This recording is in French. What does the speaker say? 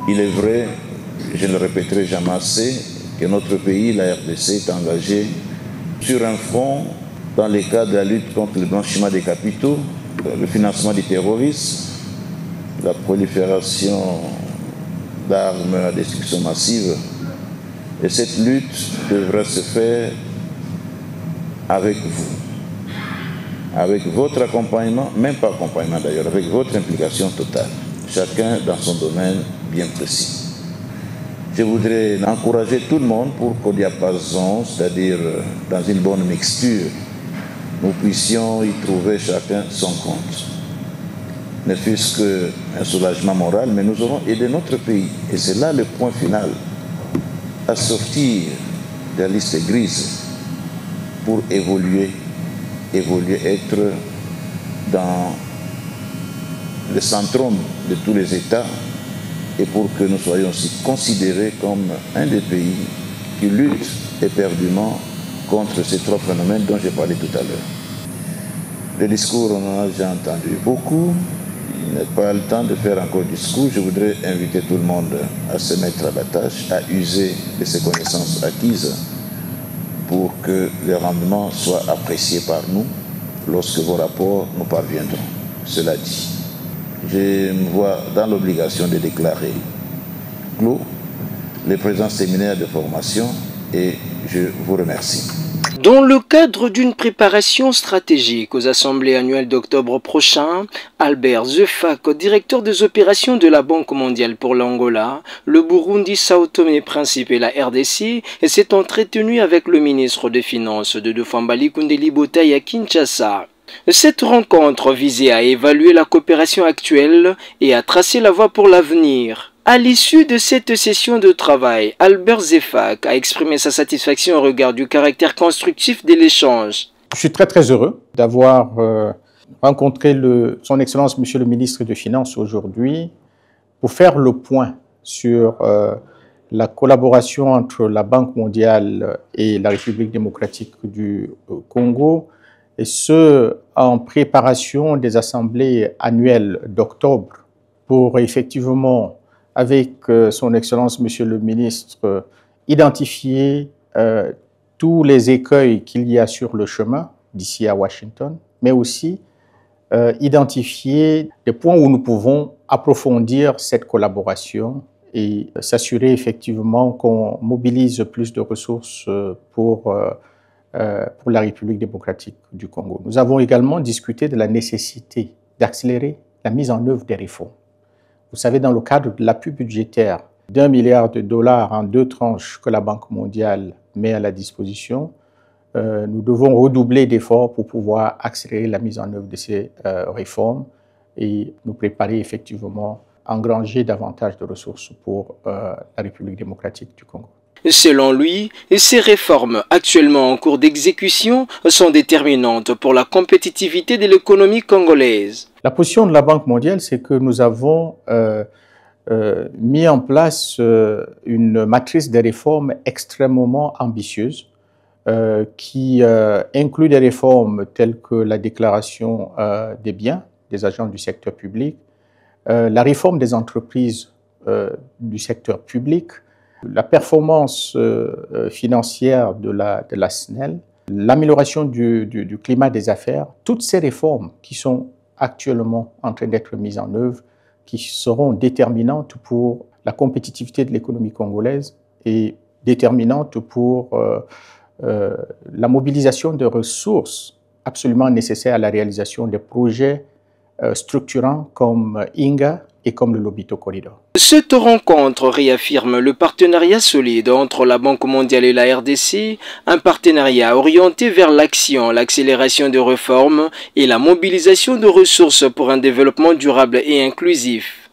Il est vrai, je ne le répéterai jamais assez, que notre pays, la RDC, est engagé sur un front dans le cadre de la lutte contre le blanchiment des capitaux, le financement du terrorisme, la prolifération d'armes à destruction massive. Et cette lutte devra se faire avec vous, avec votre accompagnement, même pas accompagnement d'ailleurs, avec votre implication totale, chacun dans son domaine bien précis. Je voudrais encourager tout le monde pour qu'au diapason, c'est-à-dire dans une bonne mixture, nous puissions y trouver chacun son compte. Ne fût-ce qu'un soulagement moral, mais nous aurons aidé notre pays. Et c'est là le point final, à sortir de la liste grise pour évoluer, être dans le centrum de tous les États et pour que nous soyons aussi considérés comme un des pays qui lutte éperdument contre ces trois phénomènes dont j'ai parlé tout à l'heure. Le discours, on en a déjà entendu beaucoup. Il n'est pas le temps de faire encore discours. Je voudrais inviter tout le monde à se mettre à la tâche, à user de ces connaissances acquises pour que les rendements soient appréciés par nous lorsque vos rapports nous parviendront. Cela dit, je me vois dans l'obligation de déclarer clos le présent séminaire de formation et je vous remercie. Dans le cadre d'une préparation stratégique aux assemblées annuelles d'octobre prochain, Albert Zefak, directeur des opérations de la Banque mondiale pour l'Angola, le Burundi, Sao Tomé et Principe et la RDC, s'est entretenu avec le ministre des Finances de Fambali Kundeli Botai à Kinshasa. Cette rencontre visait à évaluer la coopération actuelle et à tracer la voie pour l'avenir. À l'issue de cette session de travail, Albert Zefak a exprimé sa satisfaction au regard du caractère constructif de l'échange. Je suis très heureux d'avoir rencontré son Excellence Monsieur le ministre des Finances aujourd'hui pour faire le point sur la collaboration entre la Banque mondiale et la République démocratique du Congo, et ce, en préparation des assemblées annuelles d'octobre pour effectivement, avec son Excellence Monsieur le ministre, identifier tous les écueils qu'il y a sur le chemin d'ici à Washington, mais aussi identifier des points où nous pouvons approfondir cette collaboration et s'assurer effectivement qu'on mobilise plus de ressources pour la République démocratique du Congo. Nous avons également discuté de la nécessité d'accélérer la mise en œuvre des réformes. Vous savez, dans le cadre de l'appui budgétaire d'1 milliard de dollars en 2 tranches que la Banque mondiale met à la disposition, nous devons redoubler d'efforts pour pouvoir accélérer la mise en œuvre de ces réformes et nous préparer effectivement à engranger davantage de ressources pour la République démocratique du Congo. Selon lui, ces réformes actuellement en cours d'exécution sont déterminantes pour la compétitivité de l'économie congolaise. La position de la Banque mondiale, c'est que nous avons mis en place une matrice de réformes extrêmement ambitieuse qui inclut des réformes telles que la déclaration des biens des agents du secteur public, la réforme des entreprises du secteur public, la performance financière de la SNEL, l'amélioration du climat des affaires, toutes ces réformes qui sont actuellement en train d'être mises en œuvre, qui seront déterminantes pour la compétitivité de l'économie congolaise et déterminantes pour la mobilisation de ressources absolument nécessaires à la réalisation des projets structurants comme INGA et comme le Lobito Corridor. Cette rencontre réaffirme le partenariat solide entre la Banque mondiale et la RDC, un partenariat orienté vers l'action, l'accélération des réformes et la mobilisation de ressources pour un développement durable et inclusif.